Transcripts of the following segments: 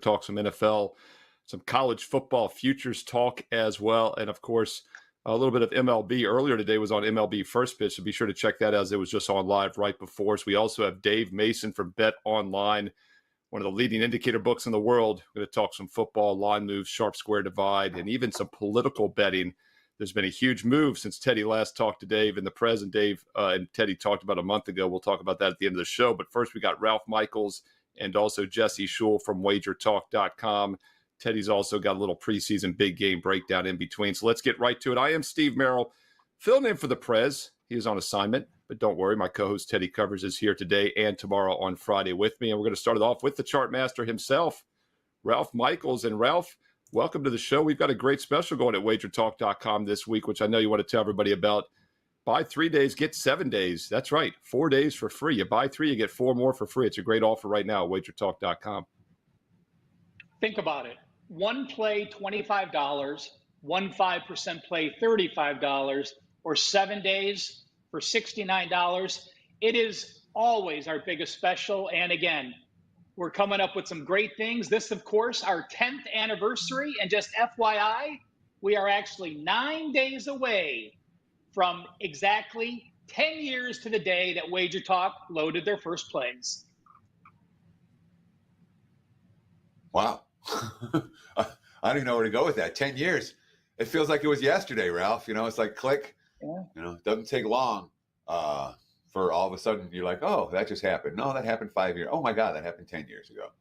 talk some NFL, some college football futures talk as well. And of course, a little bit of MLB. Earlier today was on MLB First Pitch, so be sure to check that as it was just on live right before us. We also have Dave Mason from BetOnline, one of the leading indicator books in the world. We're going to talk some football, line moves, sharp square divide, and even some political betting. There's been a huge move since Teddy last talked to Dave, and the Prez and Dave and Teddy talked about a month ago. We'll talk about that at the end of the show. But first, we got Ralph Michaels and also Jesse Schule from WagerTalk.com. Teddy's also got a little preseason big game breakdown in between. So let's get right to it. I am Steve Merrill, filling in for the Prez. He is on assignment, but don't worry. My co-host Teddy Covers is here today and tomorrow on Friday with me. And we're going to start it off with the chart master himself, Ralph Michaels. And Ralph, welcome to the show. We've got a great special going at WagerTalk.com this week, which I know you want to tell everybody about. Buy 3 days, get 7 days. That's right, 4 days for free. You buy 3, you get 4 more for free. It's a great offer right now at WagerTalk.com. Think about it. One play, $25, 5% play, $35, or 7 days for $69. It is always our biggest special. And again, we're coming up with some great things. This, of course, our 10th anniversary. And just FYI, we are actually 9 days away from exactly 10 years to the day that Wager Talk loaded their first plays. Wow. I don't even know where to go with that. 10 years. It feels like it was yesterday, Ralph. You know, it's like click. Yeah. You know, it doesn't take long for all of a sudden you're like, oh, that just happened. No, that happened 5 years. Oh, my God, that happened 10 years ago.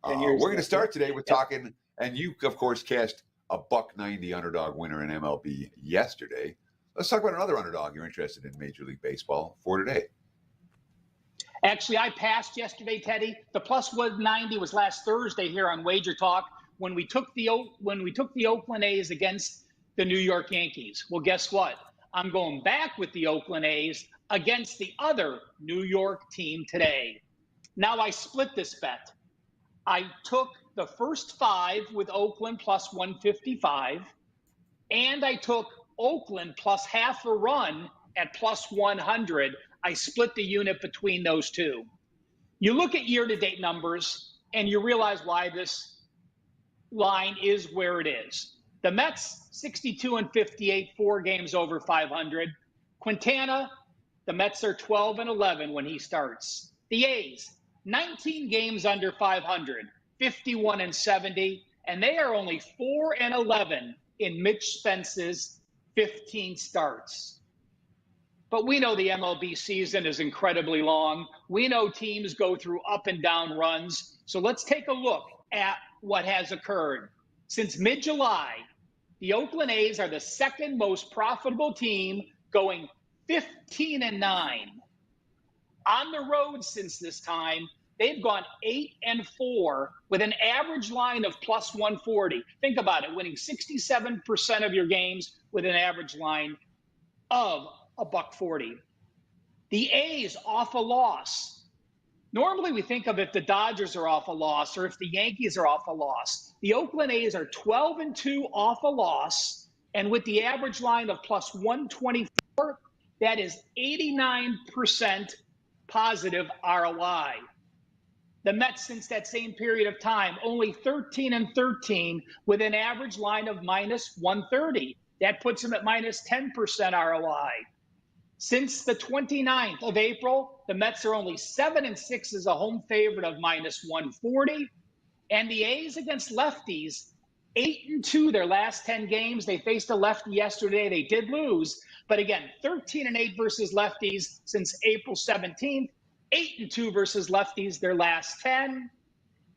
We're going to start today with talking, and you, of course, cashed a $1.90 underdog winner in MLB yesterday. Let's talk about another underdog you're interested in Major League Baseball for today. Actually, I passed yesterday, Teddy. The plus 190 was last Thursday here on Wager Talk when we took the Oakland A's against the New York Yankees. Well, guess what? I'm going back with the Oakland A's against the other New York team today. Now I split this bet. I took the first 5 with Oakland plus 155, and I took Oakland plus half a run at plus 100. I split the unit between those two. You look at year-to-date numbers, and you realize why this line is where it is. The Mets, 62-58, 4 games over 500. Quintana, the Mets are 12-11 when he starts. The A's, 19 games under 500, 51-70, and they are only 4-11 in Mitch Spence's 15 starts. But we know the MLB season is incredibly long. We know teams go through up and down runs. So let's take a look at what has occurred. Since mid-July, the Oakland A's are the second most profitable team, going 15-9. On the road since this time, they've gone 8-4 with an average line of plus 140. Think about it, winning 67% of your games with an average line of $1.40. The A's off a loss. Normally we think of if the Dodgers are off a loss or if the Yankees are off a loss. The Oakland A's are 12-2 off a loss, and with the average line of plus 124, that is 89% positive ROI. The Mets, since that same period of time, only 13-13 with an average line of minus 130. That puts them at minus 10% ROI. Since the 29th of April, the Mets are only 7-6 as a home favorite of minus 140. And the A's against lefties, 8-2 their last 10 games. They faced a lefty yesterday. They did lose. But again, 13-8 versus lefties since April 17th. 8-2 versus lefties their last 10.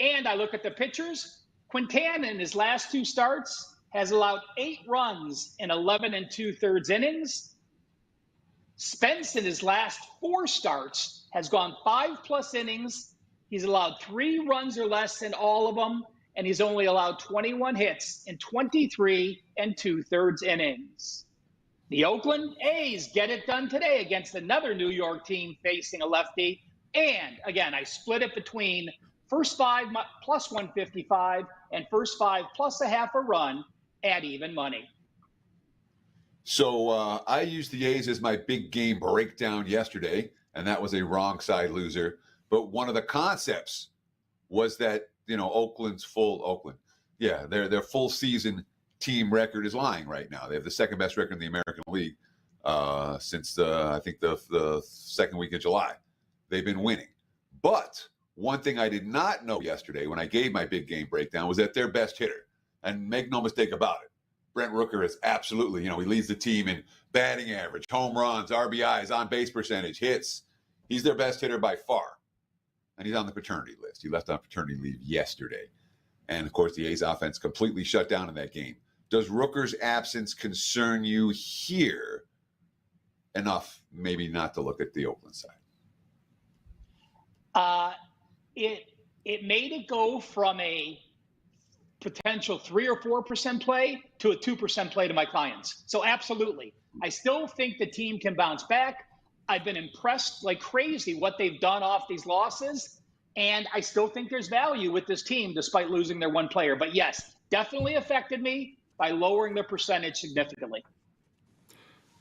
And I look at the pitchers. Quintana in his last 2 starts has allowed 8 runs in 11 2/3 innings. Spence in his last 4 starts has gone 5+ innings. He's allowed 3 runs or less in all of them, and he's only allowed 21 hits in 23 2/3 innings. The Oakland A's get it done today against another New York team facing a lefty. And again, I split it between first 5 plus 155 and first 5 plus a half a run at even money. So I used the A's as my big game breakdown yesterday, and that was a wrong side loser. But one of the concepts was that Oakland's full Oakland. Yeah, their full season team record is lying right now. They have the second best record in the American League since I think the second week of July. They've been winning. But one thing I did not know yesterday when I gave my big game breakdown was that their best hitter, and make no mistake about it, Brent Rooker is absolutely, he leads the team in batting average, home runs, RBIs, on base percentage, hits. He's their best hitter by far. And he's on the paternity list. He left on paternity leave yesterday. And of course, the A's offense completely shut down in that game. Does Rooker's absence concern you here enough maybe not to look at the Oakland side? It made it go from a potential 3 or 4% play to a 2% play to my clients. So absolutely. I still think the team can bounce back. I've been impressed like crazy what they've done off these losses. And I still think there's value with this team despite losing their one player. But yes, definitely affected me by lowering the percentage significantly.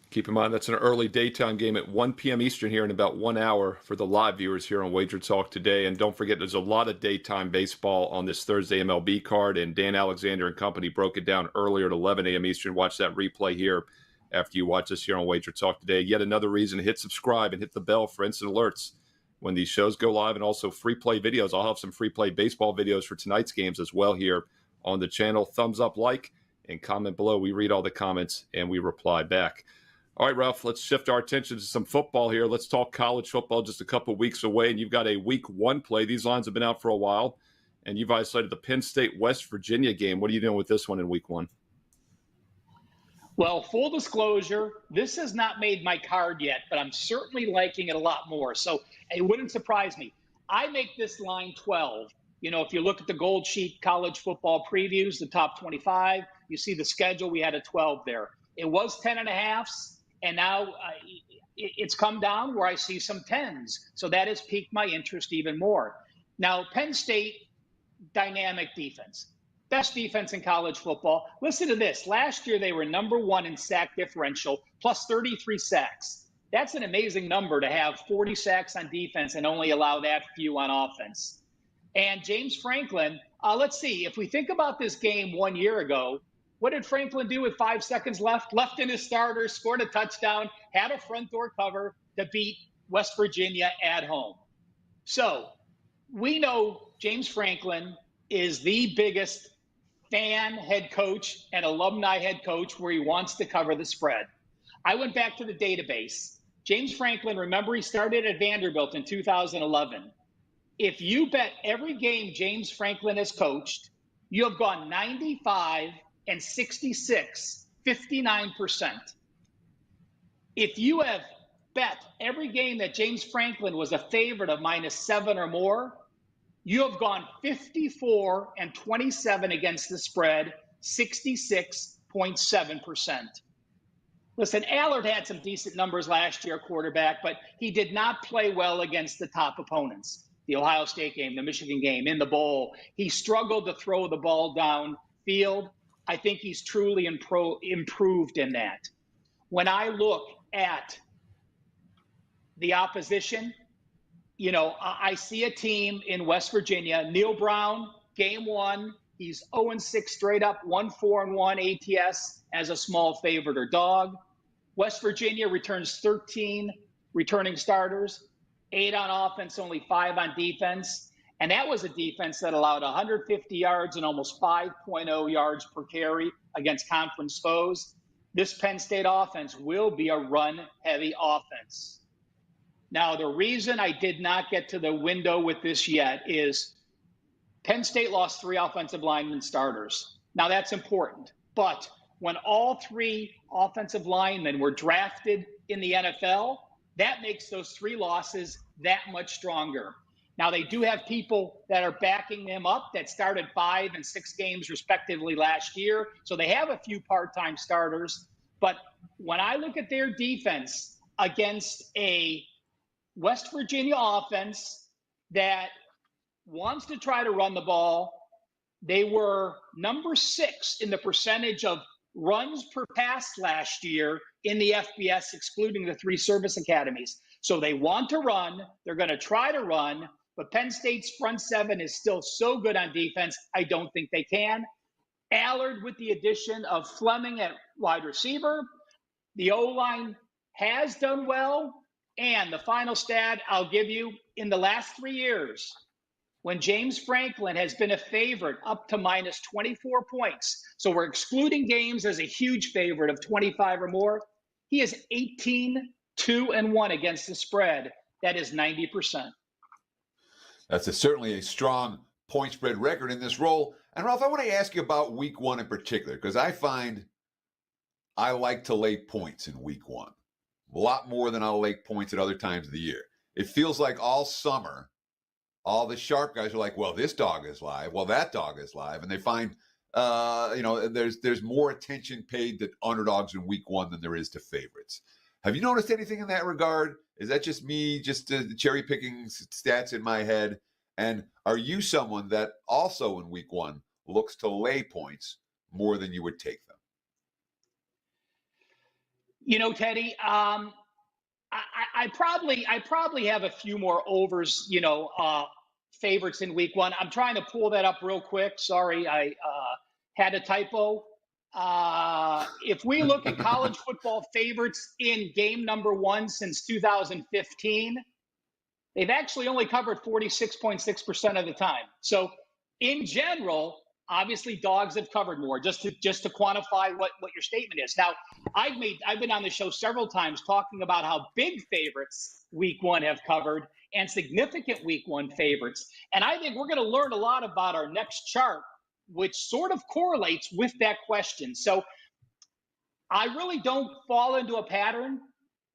Keep in mind, that's an early daytime game at 1 p.m. Eastern here in about 1 hour for the live viewers here on WagerTalk Today. And don't forget, there's a lot of daytime baseball on this Thursday MLB card. And Dan Alexander and company broke it down earlier at 11 a.m. Eastern. Watch that replay here after you watch us here on WagerTalk Today. Yet another reason to hit subscribe and hit the bell for instant alerts when these shows go live, and also free play videos. I'll have some free play baseball videos for tonight's games as well here on the channel. Thumbs up, like, and comment below. We read all the comments and we reply back. All right, Ralph, let's shift our attention to some football here. Let's talk college football, just a couple weeks away, and you've got a week 1 play. These lines have been out for a while, and you've isolated the Penn State-West Virginia game. What are you doing with this one in week 1? Well, full disclosure, this has not made my card yet, but I'm certainly liking it a lot more. So it wouldn't surprise me. I make this line 12. If you look at the Gold Sheet college football previews, the top 25, you see the schedule. We had a 12 there. It was 10.5s. And now it's come down where I see some 10s. So that has piqued my interest even more. Now, Penn State, dynamic defense. Best defense in college football. Listen to this. Last year, they were number 1 in sack differential, plus 33 sacks. That's an amazing number to have 40 sacks on defense and only allow that few on offense. And James Franklin, let's see. If we think about this game 1 year ago, what did Franklin do with 5 seconds left? Left in his starter, scored a touchdown, had a front door cover to beat West Virginia at home. So we know James Franklin is the biggest fan head coach and alumni head coach where he wants to cover the spread. I went back to the database. James Franklin, remember, he started at Vanderbilt in 2011. If you bet every game James Franklin has coached, you have gone 95 and 66, 59%. If you have bet every game that James Franklin was a favorite of -7 or more, you have gone 54 and 27 against the spread, 66.7%. Listen, Allard had some decent numbers last year, quarterback, but he did not play well against the top opponents. The Ohio State game, the Michigan game, in the bowl. He struggled to throw the ball downfield. I think he's truly improved in that. When I look at the opposition, I see a team in West Virginia. Neil Brown, game 1, he's 0-6 straight up, 1-4-1 ATS as a small favorite or dog. West Virginia returns 13 returning starters, 8 on offense, only 5 on defense. And that was a defense that allowed 150 yards and almost 5.0 yards per carry against conference foes. This Penn State offense will be a run-heavy offense. Now, the reason I did not get to the window with this yet is Penn State lost 3 offensive linemen starters. Now, that's important. But when all 3 offensive linemen were drafted in the NFL, that makes those 3 losses that much stronger. Now, they do have people that are backing them up that started 5 and 6 games respectively last year. So they have a few part-time starters. But when I look at their defense against a West Virginia offense that wants to try to run the ball, they were number 6 in the percentage of runs per pass last year in the FBS, excluding the 3 service academies. So they want to run. They're going to try to run. but Penn State's front seven is still so good on defense, I don't think they can. Allard with the addition of Fleming at wide receiver. The O-line has done well. And the final stat I'll give you, in the last 3 years, when James Franklin has been a favorite up to minus 24 points, so we're excluding games as a huge favorite of 25 or more, he is 18-2-1 against the spread. That is 90%. That's certainly a strong point spread record in this role. And Ralph, I want to ask you about week one in particular, because I find I like to lay points in week one. A lot more than I'll lay points at other times of the year. It feels like all summer, all the sharp guys are like, well, this dog is live. Well, that dog is live. And they find, there's more attention paid to underdogs in week one than there is to favorites. Have you noticed anything in that regard? Is that just me, just cherry picking stats in my head? And are you someone that also in week one looks to lay points more than you would take them? You know, Teddy, I probably have a few more overs, favorites in week one. I'm trying to pull that up real quick. Sorry, I had a typo. If we look at college football favorites in game number one since 2015, they've actually only covered 46.6% of the time. So in general, obviously dogs have covered more, just to quantify what your statement is. Now, I've been on the show several times talking about how big favorites week one have covered and significant week one favorites. And I think we're going to learn a lot about our next chart, which sort of correlates with that question. So I really don't fall into a pattern.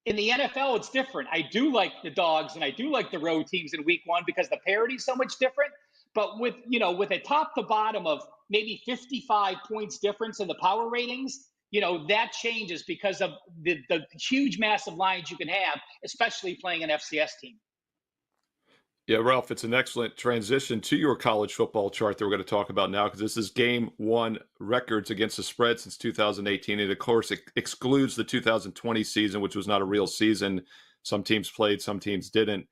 In the NFL, it's different. I do like the dogs and I do like the road teams in week one because the parity is so much different. But with a top to bottom of maybe 55 points difference in the power ratings, that changes because of the huge, massive lines you can have, especially playing an FCS team. Yeah, Ralph, it's an excellent transition to your college football chart that we're going to talk about now, because this is game one records against the spread since 2018. And of course, it excludes the 2020 season, which was not a real season. Some teams played, some teams didn't.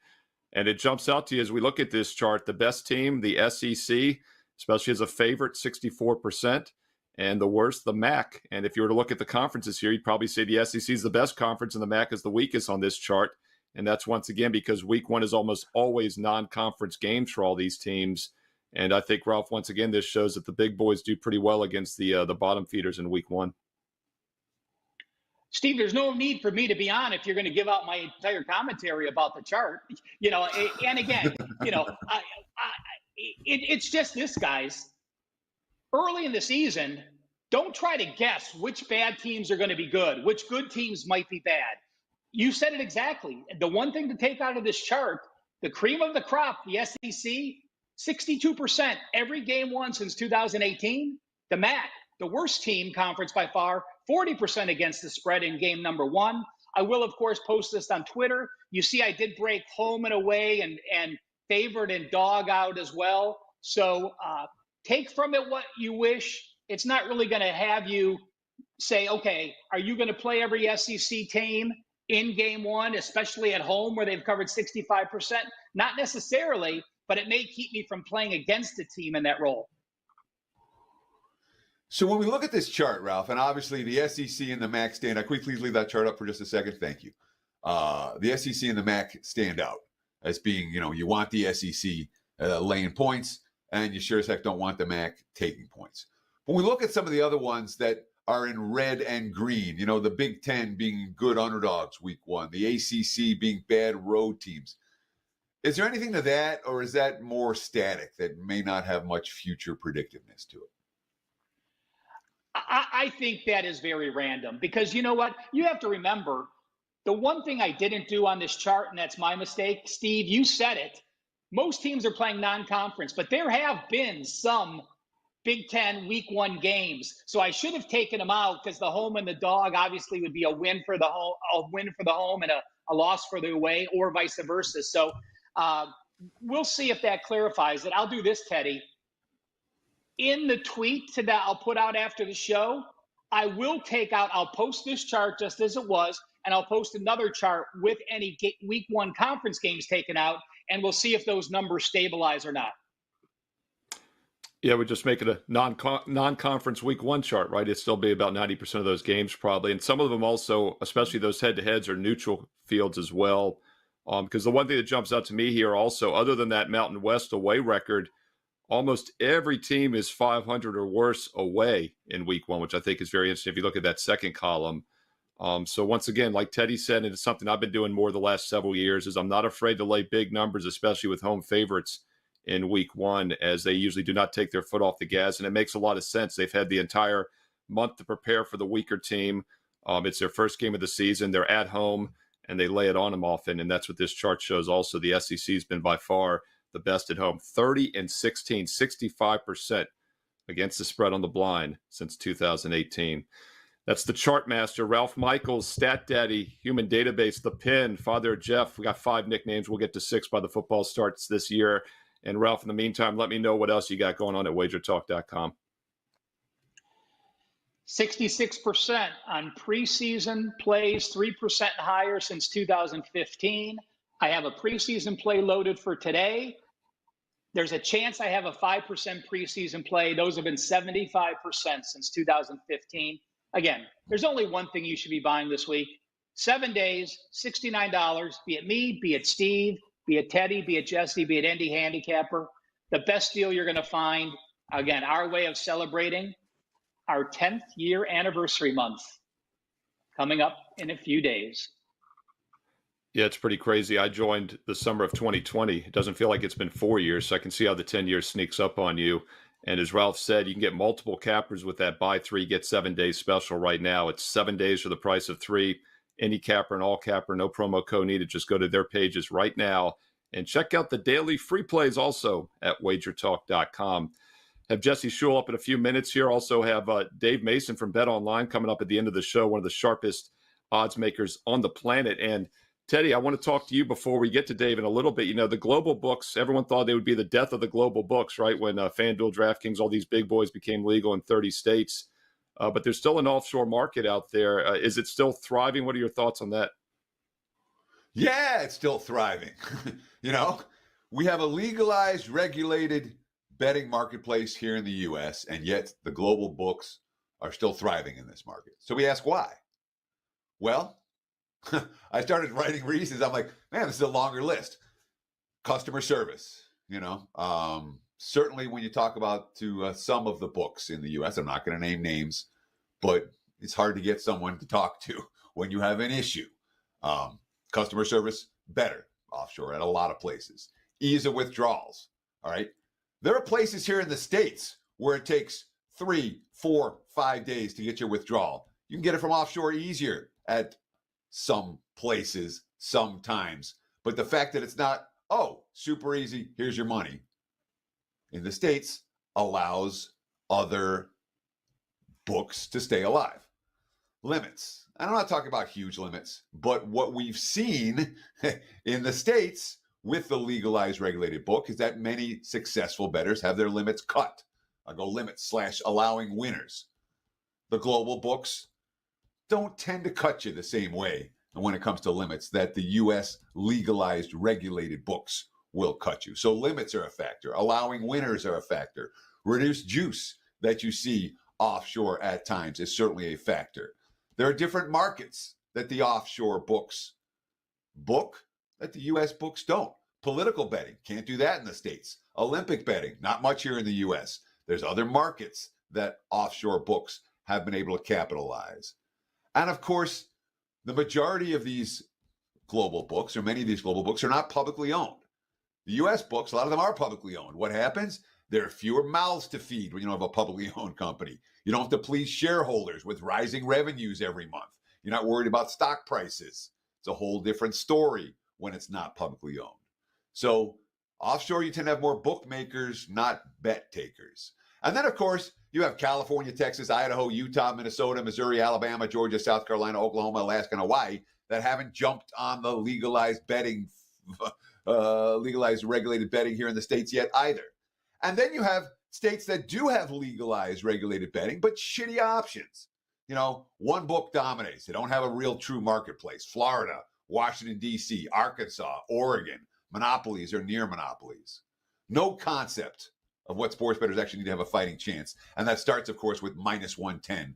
And it jumps out to you as we look at this chart, the best team, the SEC, especially as a favorite, 64%, and the worst, the MAC. And if you were to look at the conferences here, you'd probably say the SEC is the best conference and the MAC is the weakest on this chart. And that's once again because week one is almost always non-conference games for all these teams. And I think, Ralph, once again, this shows that the big boys do pretty well against the bottom feeders in week one. Steve, there's no need for me to be on if you're going to give out my entire commentary about the chart. And again, it's just this, guys. Early in the season, don't try to guess which bad teams are going to be good, which good teams might be bad. You said it exactly. The one thing to take out of this chart, the cream of the crop, the SEC, 62% every game won since 2018. The MAC, the worst team conference by far, 40% against the spread in game number one. I will, of course, post this on Twitter. You see I did break home and away and favorite and dog out as well. So take from it what you wish. It's not really going to have you say, okay, are you going to play every SEC team in game one, especially at home where they've covered 65%? Not necessarily, but it may keep me from playing against a team in that role. So when we look at this chart, Ralph, and obviously the SEC and the MAC stand out. Can we please leave that chart up for just a second? Thank you. The SEC and the MAC stand out as being, you want the SEC laying points, and you sure as heck don't want the MAC taking points. When we look at some of the other ones that are in red and green, the Big Ten being good underdogs week one, the ACC being bad road teams. Is there anything to that, or is that more static that may not have much future predictiveness to it? I think that is very random because you know what? You have to remember the one thing I didn't do on this chart, and that's my mistake. Steve, you said it. Most teams are playing non-conference, but there have been some Big Ten week one games. So I should have taken them out because the home and the dog obviously would be a win for the home and a loss for the away, or vice versa. So we'll see if that clarifies it. I'll do this, Teddy. In the tweet that I'll put out after the show, I'll post this chart just as it was, and I'll post another chart with any week one conference games taken out. and we'll see if those numbers stabilize or not. Yeah, we're just making a non-conference week one chart, right? It'd still be about 90% of those games probably. And some of them also, especially those head-to-heads, are neutral fields as well. Because the one thing that jumps out to me here also, other than that Mountain West away record, almost every team is 500 or worse away in week one, which I think is very interesting if you look at that second column. So once again, like Teddy said, and it's something I've been doing more the last several years, is I'm not afraid to lay big numbers, especially with home favorites in week one, as they usually do not take their foot off the gas. And it makes a lot of sense. They've had the entire month to prepare for the weaker team. It's their first game of the season. They're at home, and they lay it on them often. And that's what this chart shows also. The SEC has been by far the best at home. 30-16, 65% against the spread on the blind since 2018. That's the chart master, Ralph Michaels, Stat Daddy, Human Database, The Pin, Father Jeff. We got 5 nicknames. We'll get to 6 by the football starts this year. And Ralph, in the meantime, let me know what else you got going on at WagerTalk.com. 66% on preseason plays, 3% higher since 2015. I have a preseason play loaded for today. There's a chance I have a 5% preseason play. Those have been 75% since 2015. Again, there's only one thing you should be buying this week. 7 days, $69, be it me, be it Steve, be it Teddy, be it Jesse, be it Andy Handicapper. The best deal you're going to find. Again, our way of celebrating our 10th year anniversary month coming up in a few days. Yeah, it's pretty crazy. I joined the summer of 2020. It doesn't feel like it's been 4 years, so I can see how the 10 years sneaks up on you. And as Ralph said, you can get multiple cappers with that buy 3, get 7 days special right now. It's 7 days for the price of 3. Any capper and all capper, no promo code needed. Just go to their pages right now and check out the daily free plays also at WagerTalk.com. Have Jesse Schule up in a few minutes here. Also have Dave Mason from BetOnline coming up at the end of the show, one of the sharpest odds makers on the planet. And Teddy, I want to talk to you before we get to Dave in a little bit. You know, the global books, everyone thought they would be the death of the global books, right? When FanDuel, DraftKings, all these big boys became legal in 30 states. But there's still an offshore market out there. Is it still thriving? What are your thoughts on that? Yeah, it's still thriving. You know, we have a legalized, regulated betting marketplace here in the U.S., and yet the global books are still thriving in this market. So we ask why. Well, I started writing reasons. I'm like, man, this is a longer list. Customer service, you know. Certainly when you talk about to some of the books in the U.S., I'm not going to name names, but it's hard to get someone to talk to when you have an issue. Customer service, better offshore at a lot of places. Ease of withdrawals, all right? There are places here in the States where it takes 3, 4, 5 days to get your withdrawal. You can get it from offshore easier at some places, sometimes. But the fact that it's not, oh, super easy, here's your money, in the States allows other books to stay alive. Limits. And I'm not talking about huge limits, but what we've seen in the States with the legalized regulated book is that many successful bettors have their limits cut. I go limits / allowing winners. The global books don't tend to cut you the same way when it comes to limits that the U.S. legalized regulated books will cut you. So limits are a factor. Allowing winners are a factor. Reduced juice that you see offshore at times is certainly a factor. There are different markets that the offshore books book that the U.S. books don't. Political betting, can't do that in the States. Olympic betting, not much here in the U.S. There's other markets that offshore books have been able to capitalize. And of course, the majority of these global books, or many of these global books, are not publicly owned. The U.S. books, a lot of them are publicly owned. What happens? There are fewer mouths to feed when you don't have a publicly owned company. You don't have to please shareholders with rising revenues every month. You're not worried about stock prices. It's a whole different story when it's not publicly owned. So offshore, you tend to have more bookmakers, not bet takers. And then, of course, you have California, Texas, Idaho, Utah, Minnesota, Missouri, Alabama, Georgia, South Carolina, Oklahoma, Alaska, and Hawaii that haven't jumped on the legalized betting, legalized regulated betting here in the States yet either. And then you have states that do have legalized regulated betting, but shitty options. You know, one book dominates. They don't have a real true marketplace. Florida, Washington, D.C., Arkansas, Oregon. monopolies or near monopolies. No concept of what sports bettors actually need to have a fighting chance. And that starts, of course, with minus 110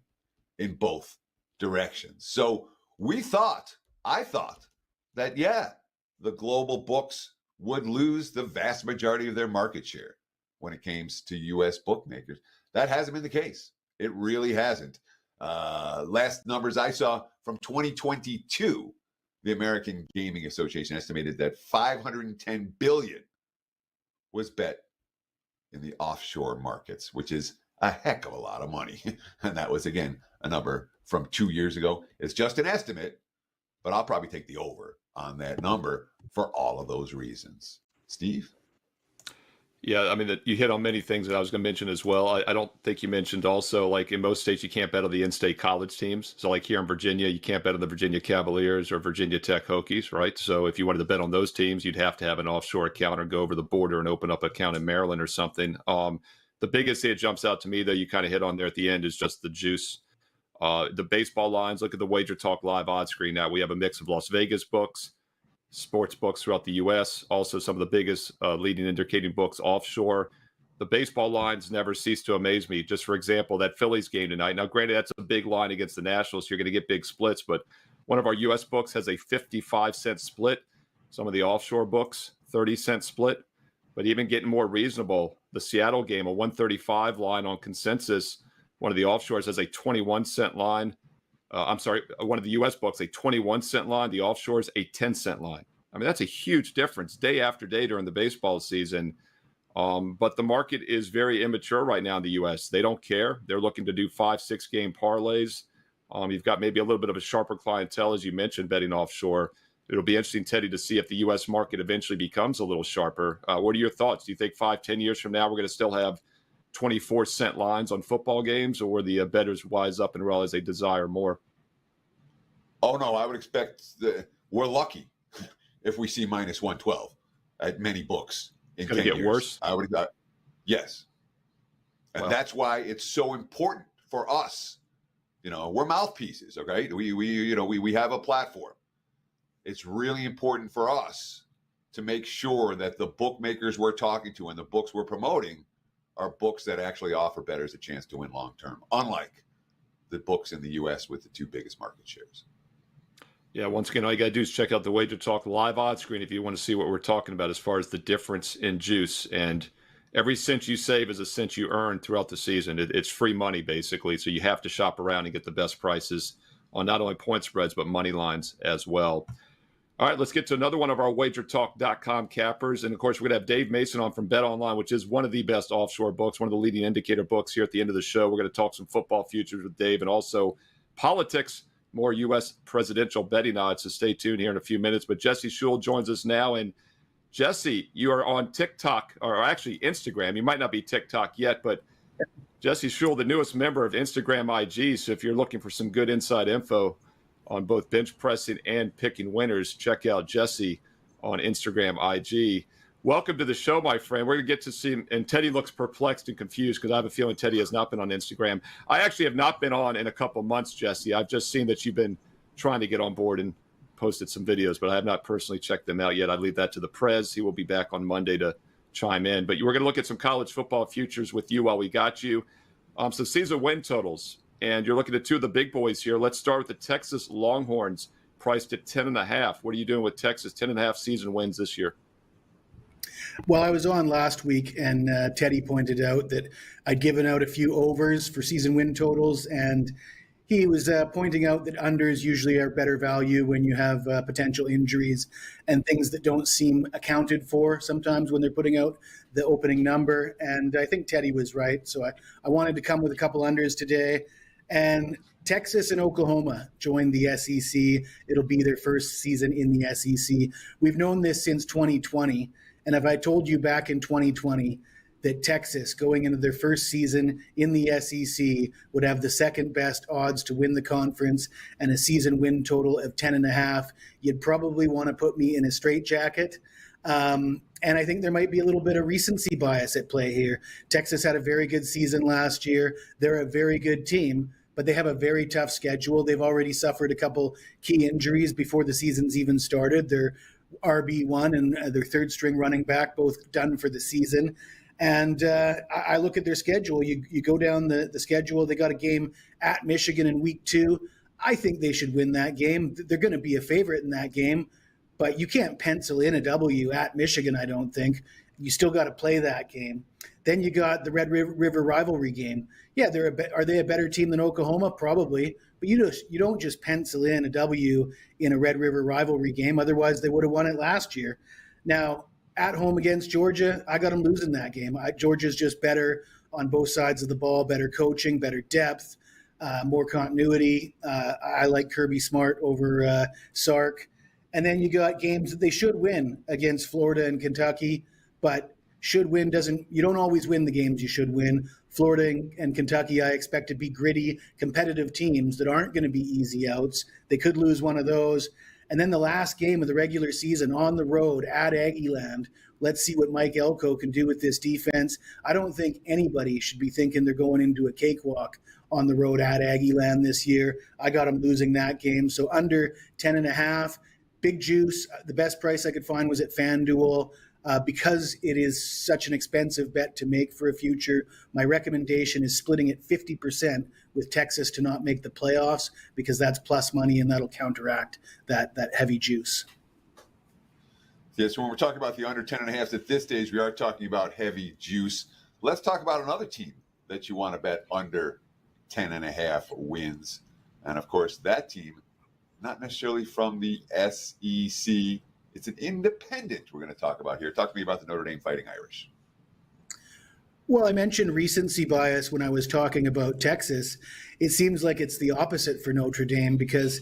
in both directions. So I thought that, yeah, the global books would lose the vast majority of their market share when it comes to U.S. bookmakers. That hasn't been the case. It really hasn't. Last numbers I saw from 2022, the American Gaming Association estimated that $510 billion was bet in the offshore markets, which is a heck of a lot of money. And that was, again, a number from 2 years ago. It's just an estimate, but I'll probably take the over on that number for all of those reasons. Steve? Yeah, I mean, you hit on many things that I was going to mention as well. I don't think you mentioned also, like in most states, you can't bet on the in-state college teams. So like here in Virginia, you can't bet on the Virginia Cavaliers or Virginia Tech Hokies, right? So if you wanted to bet on those teams, you'd have to have an offshore account or go over the border and open up an account in Maryland or something. The biggest thing that jumps out to me, though, you kind of hit on there at the end, is just the juice. The baseball lines, look at the WagerTalk live odds screen now. We have a mix of Las Vegas books, sports books throughout the U.S., also some of the biggest leading indicating books offshore. The baseball lines never cease to amaze me. Just for example, that Phillies game tonight. Now, granted, that's a big line against the Nationals. So you're going to get big splits, but one of our U.S. books has a 55-cent split. Some of the offshore books, 30-cent split. But even getting more reasonable, the Seattle game, a 135 line on consensus. One of the offshores has a 21-cent line. One of the U.S. books, a 21-cent line. The offshores, a 10-cent line. I mean, that's a huge difference day after day during the baseball season. But the market is very immature right now in the U.S. They don't care. They're looking to do 5-6 game parlays. You've got maybe a little bit of a sharper clientele, as you mentioned, betting offshore. It'll be interesting, Teddy, to see if the U.S. market eventually becomes a little sharper. What are your thoughts? Do you think 5-10 years from now we're going to still have 24-cent lines on football games, or the bettors wise up and realize they desire more? Oh, no, I would expect we're lucky if we see minus 112 at many books in 10 years. It's going to get worse? Yes. And that's why it's so important for us. We're mouthpieces, okay? We have a platform. It's really important for us to make sure that the bookmakers we're talking to and the books we're promoting are books that actually offer bettors a chance to win long term, unlike the books in the U.S. with the two biggest market shares. Yeah, once again, all you got to do is check out the WagerTalk live odds screen if you want to see what we're talking about as far as the difference in juice. And every cent you save is a cent you earn throughout the season. It's free money, basically. So you have to shop around and get the best prices on not only point spreads, but money lines as well. All right, let's get to another one of our WagerTalk.com cappers. And, of course, we're going to have Dave Mason on from BetOnline, which is one of the best offshore books, one of the leading indicator books here at the end of the show. We're going to talk some football futures with Dave and also politics, more U.S. presidential betting odds. So stay tuned here in a few minutes. But Jesse Schule joins us now. And, Jesse, you are on TikTok, or actually Instagram. You might not be TikTok yet, but Jesse Schule, the newest member of Instagram IG. So if you're looking for some good inside info on both bench pressing and picking winners, check out Jesse on Instagram IG. Welcome to the show, my friend. We're going to get to see him. And Teddy looks perplexed and confused because I have a feeling Teddy has not been on Instagram. I actually have not been on in a couple months, Jesse. I've just seen that you've been trying to get on board and posted some videos, but I have not personally checked them out yet. I leave that to the Prez. He will be back on Monday to chime in. But we're going to look at some college football futures with you while we got you. So season win totals. And you're looking at two of the big boys here. Let's start with the Texas Longhorns, priced at 10.5. What are you doing with Texas? 10.5 season wins this year. Well, I was on last week, and Teddy pointed out that I'd given out a few overs for season win totals, and he was pointing out that unders usually are better value when you have potential injuries and things that don't seem accounted for sometimes when they're putting out the opening number. And I think Teddy was right. So I wanted to come with a couple unders today. And Texas and Oklahoma joined the SEC. It'll be their first season in the SEC. We've known this since 2020. And if I told you back in 2020 that Texas, going into their first season in the SEC, would have the second best odds to win the conference and a season win total of 10.5, you'd probably want to put me in a straitjacket. And I think there might be a little bit of recency bias at play here. Texas had a very good season last year. They're a very good team, but they have a very tough schedule. They've already suffered a couple key injuries before the season's even started. Their RB1 and their third string running back, both done for the season. And I look at their schedule. You go down the schedule. They got a game at Michigan in week 2. I think they should win that game. They're going to be a favorite in that game, but you can't pencil in a W at Michigan, I don't think. You still got to play that game. Then you got the Red River rivalry game. Yeah, are they a better team than Oklahoma? Probably. But you don't just pencil in a W in a Red River rivalry game. Otherwise, they would have won it last year. Now, at home against Georgia, I got them losing that game. Georgia's just better on both sides of the ball, better coaching, better depth, more continuity. I like Kirby Smart over Sark. And then you got games that they should win against Florida and Kentucky, but you don't always win the games you should win. Florida and Kentucky, I expect to be gritty, competitive teams that aren't going to be easy outs. They could lose one of those. And then the last game of the regular season on the road at Aggieland. Let's see what Mike Elko can do with this defense. I don't think anybody should be thinking they're going into a cakewalk on the road at Aggieland this year. I got them losing that game. So under 10.5, big juice. The best price I could find was at FanDuel. Because it is such an expensive bet to make for a future, my recommendation is splitting it 50% with Texas to not make the playoffs, because that's plus money and that'll counteract that heavy juice. Yeah, so when we're talking about the under 10.5 at this stage, we are talking about heavy juice. Let's talk about another team that you want to bet under 10.5 wins. And of course, that team, not necessarily from the SEC. It's an independent we're going to talk about here. Talk to me about the Notre Dame Fighting Irish. Well, I mentioned recency bias when I was talking about Texas. It seems like it's the opposite for Notre Dame, because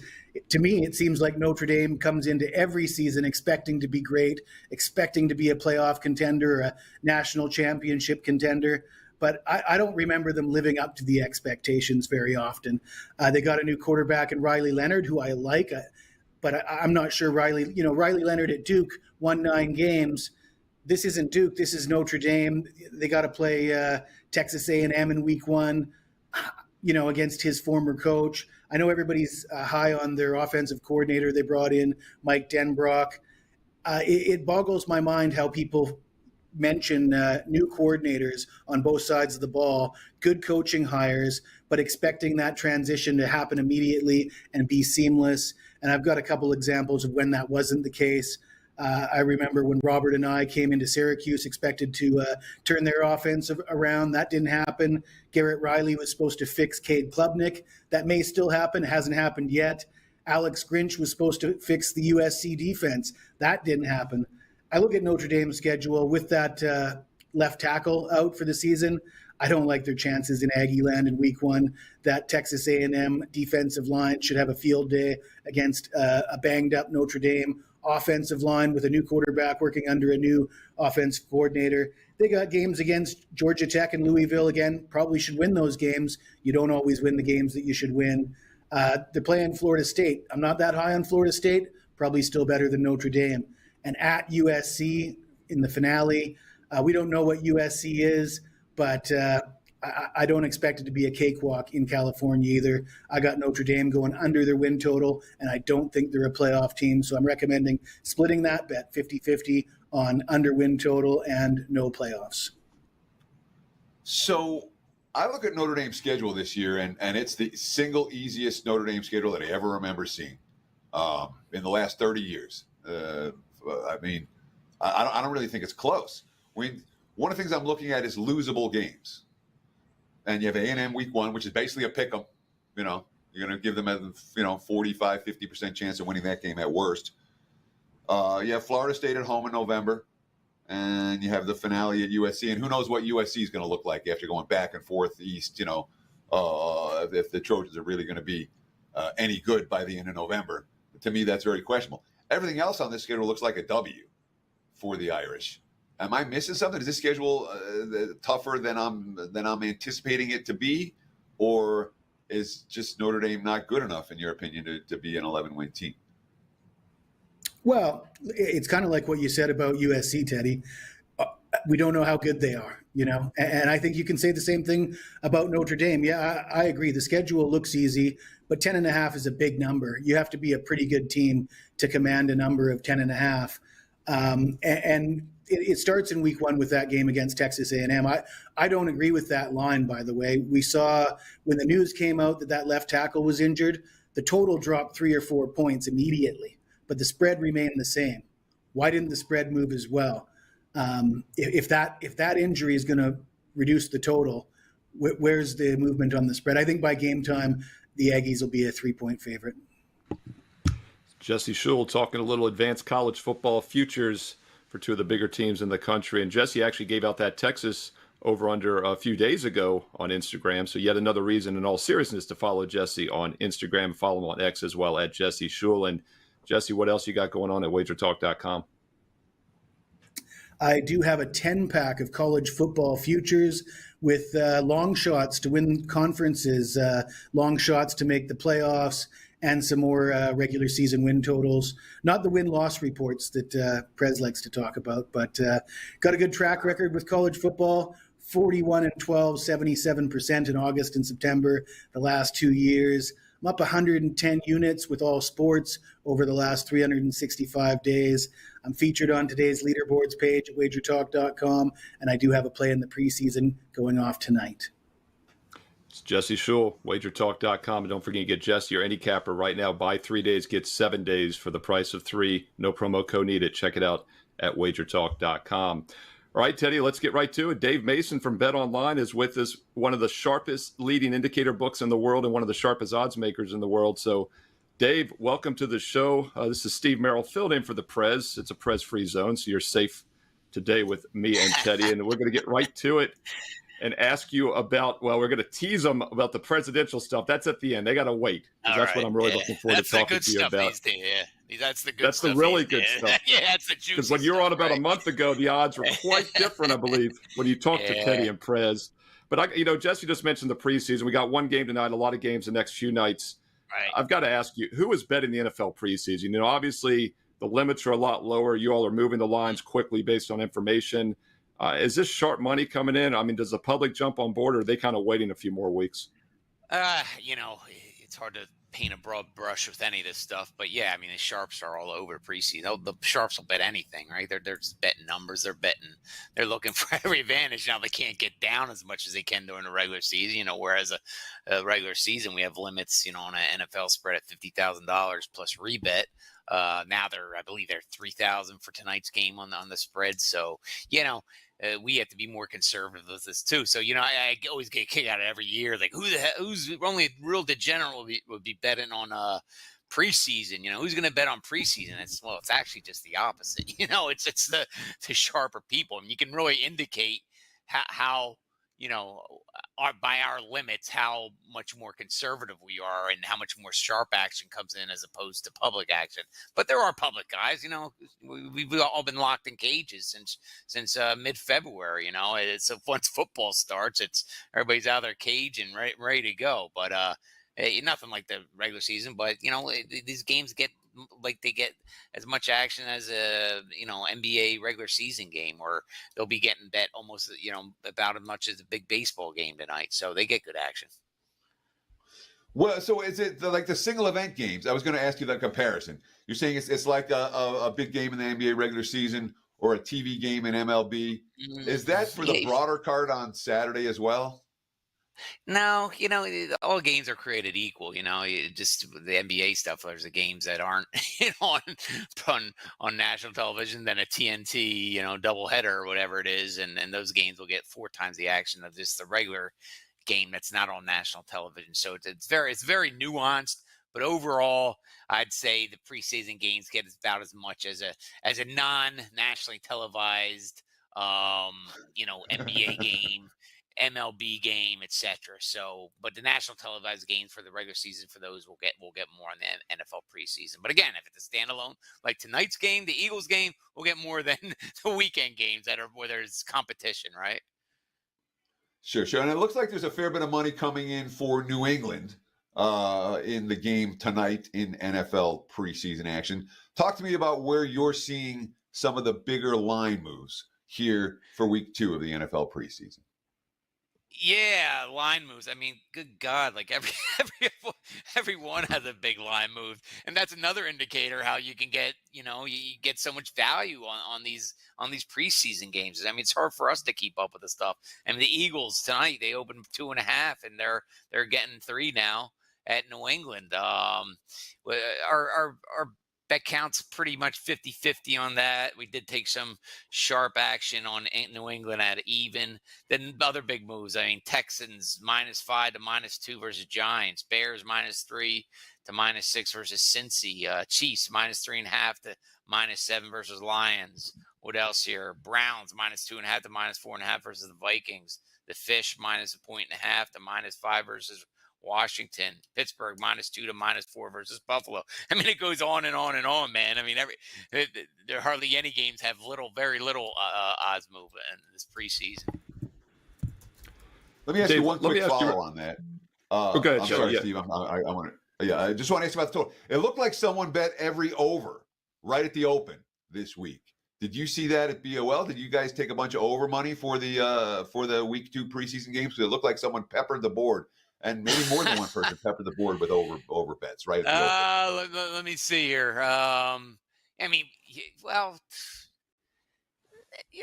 to me, it seems like Notre Dame comes into every season expecting to be great, expecting to be a playoff contender, a national championship contender. But I don't remember them living up to the expectations very often. They got a new quarterback in Riley Leonard, who I like. But I'm not sure Riley Leonard at Duke won 9 games. This isn't Duke. This is Notre Dame. They got to play Texas A&M in week 1, against his former coach. I know everybody's high on their offensive coordinator. They brought in Mike Denbrock. It boggles my mind how people mention new coordinators on both sides of the ball, good coaching hires, but expecting that transition to happen immediately and be seamless. And I've got a couple examples of when that wasn't the case. I remember when Robert and I came into Syracuse, expected to turn their offense around. That didn't happen. Garrett Riley was supposed to fix Cade Klubnik. That may still happen. It hasn't happened yet. Alex Grinch was supposed to fix the USC defense. That didn't happen. I look at Notre Dame's schedule with that left tackle out for the season. I don't like their chances in Aggieland in week 1. That Texas A&M defensive line should have a field day against a banged-up Notre Dame offensive line with a new quarterback working under a new offensive coordinator. They got games against Georgia Tech and Louisville again. Probably should win those games. You don't always win the games that you should win. They're playing Florida State. I'm not that high on Florida State. Probably still better than Notre Dame. And at USC in the finale, we don't know what USC is, but I don't expect it to be a cakewalk in California either. I got Notre Dame going under their win total, and I don't think they're a playoff team. So I'm recommending splitting that bet 50-50 on under win total and no playoffs. So I look at Notre Dame's schedule this year, and it's the single easiest Notre Dame schedule that I ever remember seeing in the last 30 years. I don't really think it's close. One of the things I'm looking at is losable games. And you have A&M week 1, which is basically a pick 'em. You're going to give them a 45, 50% chance of winning that game at worst. You have Florida State at home in November, and you have the finale at USC. And who knows what USC is going to look like after going back and forth east, if the Trojans are really going to be any good by the end of November. To me, that's very questionable. Everything else on this schedule looks like a W for the Irish. Am I missing something? Is this schedule tougher than I'm anticipating it to be, or is just Notre Dame not good enough, in your opinion, to be an 11-win team? Well, it's kind of like what you said about USC, Teddy. we don't know how good they are, and I think you can say the same thing about Notre Dame. Yeah, I agree. The schedule looks easy, but 10.5 is a big number. You have to be a pretty good team to command a number of 10.5. And it starts in week 1 with that game against Texas A&M. I don't agree with that line, by the way. We saw when the news came out that left tackle was injured, the total dropped 3 or 4 points immediately, but the spread remained the same. Why didn't the spread move as well? If that injury is going to reduce the total, where's the movement on the spread? I think by game time, the Aggies will be a 3-point favorite. Jesse Schule talking a little advanced college football futures for 2 of the bigger teams in the country. And Jesse actually gave out that Texas over-under a few days ago on Instagram. So yet another reason in all seriousness to follow Jesse on Instagram. Follow him on X as well at Jesse Schule. And Jesse, what else you got going on at WagerTalk.com? I do have a 10-pack of college football futures with long shots to win conferences, long shots to make the playoffs, and some more regular season win totals. Not the win-loss reports that Prez likes to talk about, but got a good track record with college football, 41-12, 77% in August and September the last 2 years. I'm up 110 units with all sports over the last 365 days. I'm featured on today's leaderboards page at WagerTalk.com, and I do have a play in the preseason going off tonight. It's Jesse Schule, WagerTalk.com. And don't forget to get Jesse your handicapper right now. Buy 3 days, get 7 days for the price of 3. No promo code needed. Check it out at WagerTalk.com. All right, Teddy, let's get right to it. Dave Mason from BetOnline is with us, one of the sharpest leading indicator books in the world and one of the sharpest odds makers in the world. So, Dave, welcome to the show. This is Steve Merrill, filled in for the Prez. It's a Prez-free zone, so you're safe today with me and Teddy. And we're going to get right to it and ask you about, well, we're going to tease them about the presidential stuff. That's at the end. They got to wait. That's what I'm really looking forward to talking to you about. That's the good That's stuff. the really good stuff. Yeah, that's the juicy Because when you were on about a month ago, the odds were quite different, I believe, when you talked to Teddy and Prez. But, Jesse just mentioned the preseason. We got one game tonight, a lot of games the next few nights. Right. I've got to ask you, who is betting the NFL preseason? Obviously the limits are a lot lower. You all are moving the lines quickly based on information. Is this sharp money coming in? I mean, does the public jump on board, or are they kind of waiting a few more weeks? It's hard to paint a broad brush with any of this stuff, but yeah, I mean, the sharps are all over preseason. The sharps will bet anything, right? They're just betting numbers. They're looking for every advantage. Now they can't get down as much as they can during the regular season, whereas a regular season, we have limits, on an NFL spread at $50,000 plus rebet. Now I believe they're $3,000 for tonight's game on the spread. So, we have to be more conservative with this too. So, I always get a kick out of every year. Like, who's only a real degenerate would be betting on preseason? Who's going to bet on preseason? It's actually just the opposite. It's the sharper people. I mean, you can really indicate how by our limits, how much more conservative we are and how much more sharp action comes in as opposed to public action. But there are public guys, we've all been locked in cages since mid-February, So once football starts, it's everybody's out of their cage and ready to go. But nothing like the regular season, but these games get they get as much action as a NBA regular season game, or they'll be getting bet almost about as much as a big baseball game tonight. So they get good action. Well, so is it like the single event games? I was going to ask you that comparison. You're saying it's like a big game in the NBA regular season or a TV game in MLB. Is that for the broader card on Saturday as well? No, all games are created equal. Just the NBA stuff. There's the games that aren't on national television, then a TNT doubleheader or whatever it is, and those games will get 4 times the action of just the regular game that's not on national television. So it's very nuanced. But overall, I'd say the preseason games get about as much as a non-nationally televised NBA game. MLB game, etc. So, but the national televised games for the regular season for those we'll get more on the NFL preseason. But again, if it's a standalone like tonight's game, the Eagles game, we'll get more than the weekend games where there's competition, right? Sure. And it looks like there's a fair bit of money coming in for New England in the game tonight in NFL preseason action. Talk to me about where you're seeing some of the bigger line moves. here for week 2 of the NFL preseason? Yeah, line moves. I mean, good God, like everyone has a big line move, and that's another indicator how you can get, you get so much value on these preseason games. I mean, it's hard for us to keep up with the stuff. I mean, the Eagles tonight, they opened 2.5, and they're getting 3 now at New England. Our bet counts pretty much 50-50 on that. We did take some sharp action on New England at even. Then other big moves. I mean, Texans -5 to -2 versus Giants. Bears -3 to -6 versus Cincy. Chiefs -3.5 to -7 versus Lions. What else here? Browns -2.5 to -4.5 versus the Vikings. The Fish -1.5 to -5 versus Washington. Pittsburgh -2 to -4 versus Buffalo. I mean, it goes on and on and on, man. I mean, there hardly any games have very little odds move in this preseason. Let me ask you one quick follow on that. Okay, I'm sorry, Steve. I just want to ask you about the total. It looked like someone bet every over right at the open this week. Did you see that at BOL? Did you guys take a bunch of over money for the week 2 preseason games? Because it looked like someone peppered the board. And maybe more than one person peppered the board with over bets, right? Let me see here. I mean, well,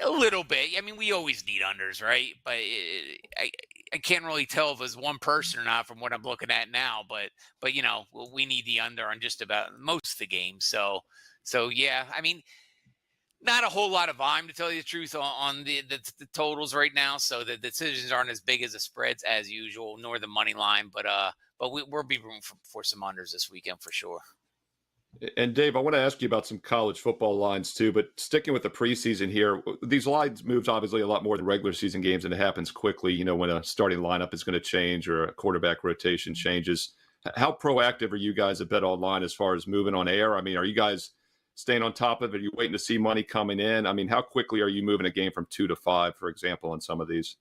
a little bit. I mean, we always need unders, right? But I can't really tell if it's one person or not from what I'm looking at now. But we need the under on just about most of the games. So yeah. I mean, not a whole lot of volume, to tell you the truth, on the totals right now. So the decisions aren't as big as the spreads as usual, nor the money line. But we'll be room for some unders this weekend for sure. And Dave, I want to ask you about some college football lines too, but sticking with the preseason here, these lines moves obviously a lot more than regular season games, and it happens quickly, when a starting lineup is going to change or a quarterback rotation changes. How proactive are you guys at BetOnline as far as moving on air? I mean, are you guys staying on top of it? Are you waiting to see money coming in? I mean, how quickly are you moving a game from 2 to 5, for example, on some of these?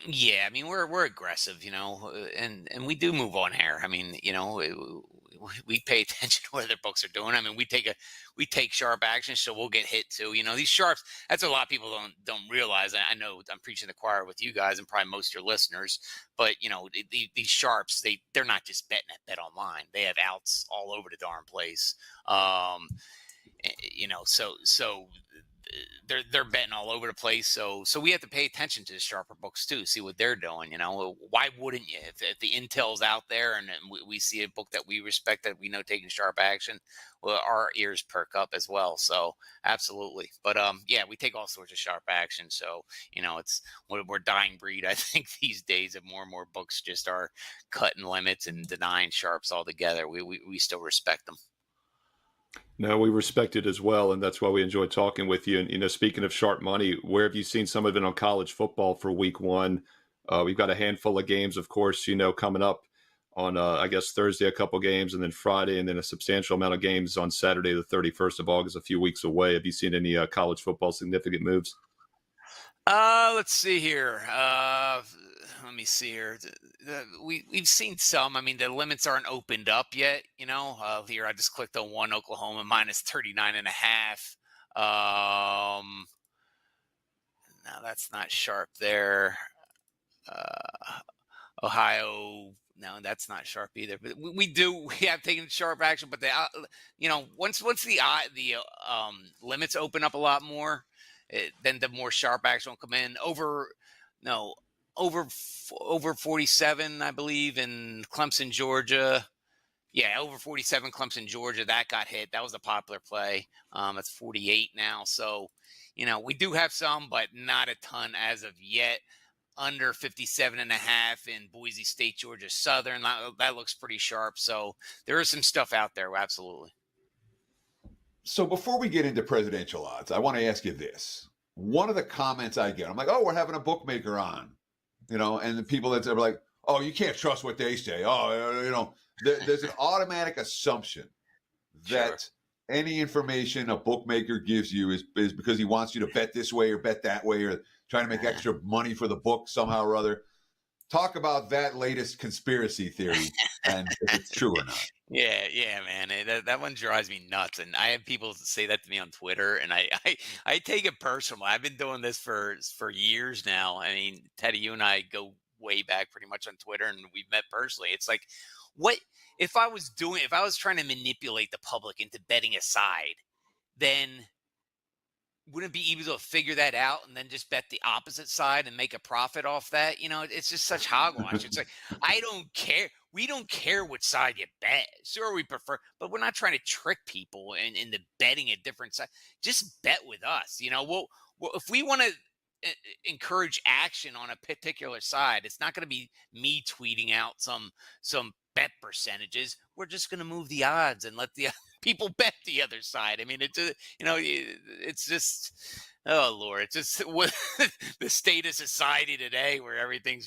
Yeah, I mean, we're aggressive, and we do move on air. I mean, we pay attention to what other books are doing. I mean, we take sharp action, so we'll get hit too. These sharps, that's what a lot of people don't realize. I know I'm preaching the choir with you guys and probably most of your listeners, but these sharps, they're not just betting at BetOnline. They have outs all over the darn place. So they're betting all over the place. So we have to pay attention to the sharper books too, see what they're doing. Why wouldn't you? If the intel's out there and we see a book that we respect, that we know taking sharp action, well, our ears perk up as well. So absolutely. But yeah, we take all sorts of sharp action. So we're dying breed, I think, these days, of more and more books just are cutting limits and denying sharps altogether. We still respect them. No, we respect it as well, and that's why we enjoy talking with you. And speaking of sharp money, where have you seen some of it on college football for week 1? We've got a handful of games, of course, coming up on I guess Thursday, a couple games, and then Friday, and then a substantial amount of games on Saturday, the 31st of August, a few weeks away. Have you seen any college football significant moves? Let's see here. Let me see here. We've seen some. I mean, the limits aren't opened up yet. Here I just clicked on one, Oklahoma -39.5. No, that's not sharp there. Ohio, no, that's not sharp either. But we have taken sharp action, but once the limits open up a lot more, then the more sharp action will come in. Over 47, I believe, in Clemson, Georgia. Yeah, over 47, Clemson, Georgia. That got hit. That was a popular play. It's 48 now. So, we do have some, but not a ton as of yet. Under 57.5 in Boise State, Georgia Southern. That looks pretty sharp. So there is some stuff out there. Absolutely. So before we get into presidential odds, I want to ask you this. One of the comments I get, I'm like, oh, we're having a bookmaker on, and the people that are like, oh, you can't trust what they say. Oh, there's an automatic assumption that any information a bookmaker gives you is because he wants you to bet this way or bet that way or trying to make extra money for the book somehow or other. talk about that latest conspiracy theory and if it's true or not. Yeah, man. That one drives me nuts. And I have people say that to me on Twitter, and I take it personal. I've been doing this for years now. I mean, Teddy, you and I go way back pretty much on Twitter, and we've met personally. It's like, what if I was trying to manipulate the public into betting a side, then wouldn't it be easy to figure that out and then just bet the opposite side and make a profit off that? It's just such hogwash. It's like, I don't care. We don't care which side you bet. Sure, we prefer, but we're not trying to trick people into betting a different side. Just bet with us. Well, if we want to encourage action on a particular side, it's not going to be me tweeting out some bet percentages. We're just going to move the odds and let the people bet the other side. I mean, it's just, oh Lord, it's just what the state of society today, where everything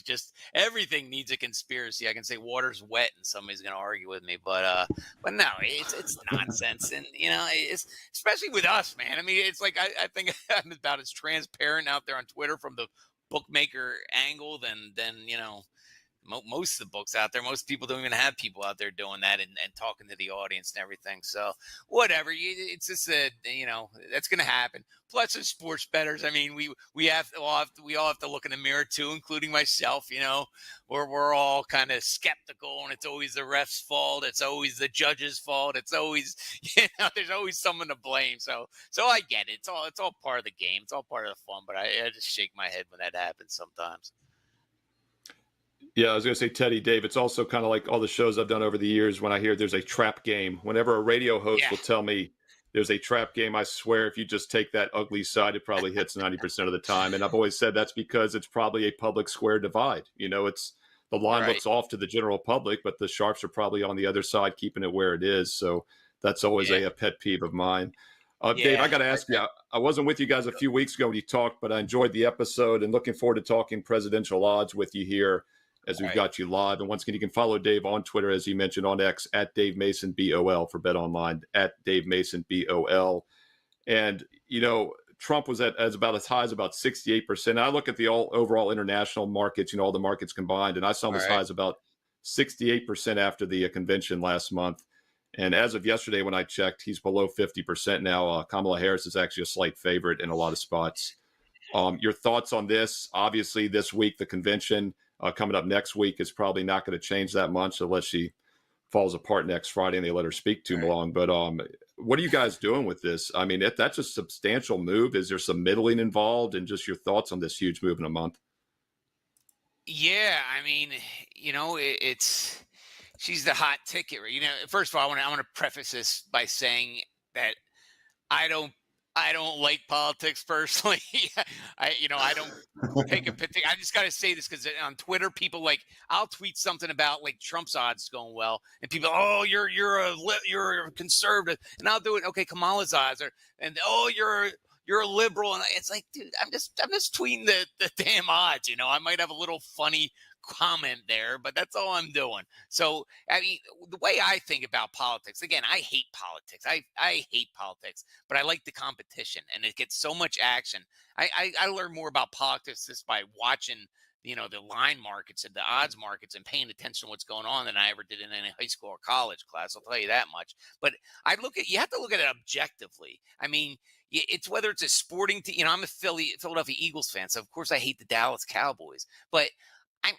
needs a conspiracy. I can say water's wet and somebody's going to argue with me, but no, it's nonsense. And it's especially with us, man. I mean, it's like, I think I'm about as transparent out there on Twitter from the bookmaker angle than most of the books out there. Most people don't even have people out there doing that and talking to the audience and everything. So whatever, it's just that's going to happen. Plus, as sports bettors, I mean, we all have to look in the mirror too, including myself. We're all kind of skeptical, and it's always the ref's fault. It's always the judge's fault. It's always there's always someone to blame. So I get it. It's all part of the game. It's all part of the fun. But I just shake my head when that happens sometimes. Yeah, I was going to say, Teddy, Dave, it's also kind of like all the shows I've done over the years when I hear there's a trap game. Whenever a radio host will tell me there's a trap game, I swear if you just take that ugly side, it probably hits 90% of the time. And I've always said that's because it's probably a public square divide. It's the line looks off to the general public, but the sharps are probably on the other side, keeping it where it is. So that's always a pet peeve of mine. Dave, I got to ask you, I wasn't with you guys a few weeks ago when you talked, but I enjoyed the episode and looking forward to talking presidential odds with you here as we've got you live. And once again, you can follow Dave on Twitter, as you mentioned, on X, at Dave Mason BOL for BetOnline, at Dave Mason BOL. And, Trump was at about as high as about 68%. I look at the overall international markets, all the markets combined, and I saw him as high as about 68% after the convention last month. And as of yesterday, when I checked, he's below 50% now. Kamala Harris is actually a slight favorite in a lot of spots. Your thoughts on this? Obviously, this week, the convention coming up next week is probably not going to change that much unless she falls apart next Friday and they let her speak too long. But what are you guys doing with this? I mean, that's a substantial move. Is there some middling involved? And just your thoughts on this huge move in a month? Yeah, I mean, she's the hot ticket. First of all, I want to preface this by saying that I don't like politics personally. I don't take a particular. I just got to say this because on Twitter, people I'll tweet something about Trump's odds going well, and people, oh, you're a conservative, and I'll do it. Okay, Kamala's odds are, and oh, you're a liberal, and it's like, dude, I'm just tweeting the damn odds. I might have a little funny comment there, but that's all I'm doing. So, I mean, the way I think about politics, again, I hate politics. I hate politics, but I like the competition, and it gets so much action. I learn more about politics just by watching, the line markets and the odds markets and paying attention to what's going on than I ever did in any high school or college class. I'll tell you that much. But you have to look at it objectively. I mean, it's whether it's a sporting team. I'm a Philadelphia Eagles fan, so of course I hate the Dallas Cowboys, but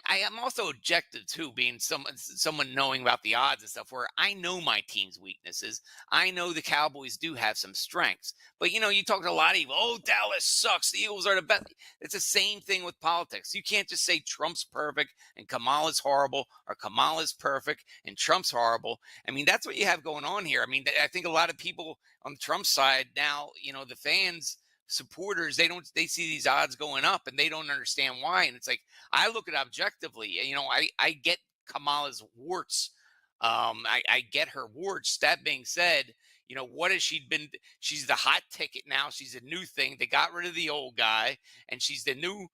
I am also objective too, being someone knowing about the odds and stuff, where I know my team's weaknesses. I know the Cowboys do have some strengths, but you talk to a lot of people. Oh, Dallas sucks. The Eagles are the best. It's the same thing with politics. You can't just say Trump's perfect and Kamala's horrible, or Kamala's perfect and Trump's horrible. I mean, that's what you have going on here. I mean, I think a lot of people on the Trump side now, the fans, supporters, they see these odds going up and they don't understand why. And it's like, I look at it objectively. I get Kamala's warts. I get her warts. That being said, what has she been? She's the hot ticket now. She's a new thing. They got rid of the old guy, and she's the new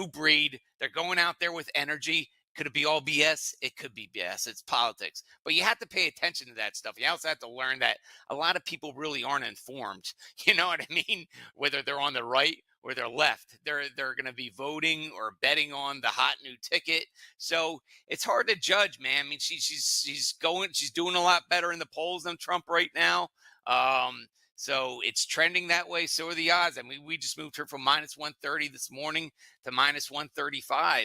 breed. They're going out there with energy. Could it be all BS? It could be BS. It's politics. But you have to pay attention to that stuff. You also have to learn that a lot of people really aren't informed. You know what I mean? Whether they're on the right or they're left. They're going to be voting or betting on the hot new ticket. So it's hard to judge, man. I mean, she's doing a lot better in the polls than Trump right now. So it's trending that way. So are the odds. I mean, we just moved her from -130 this morning to -135.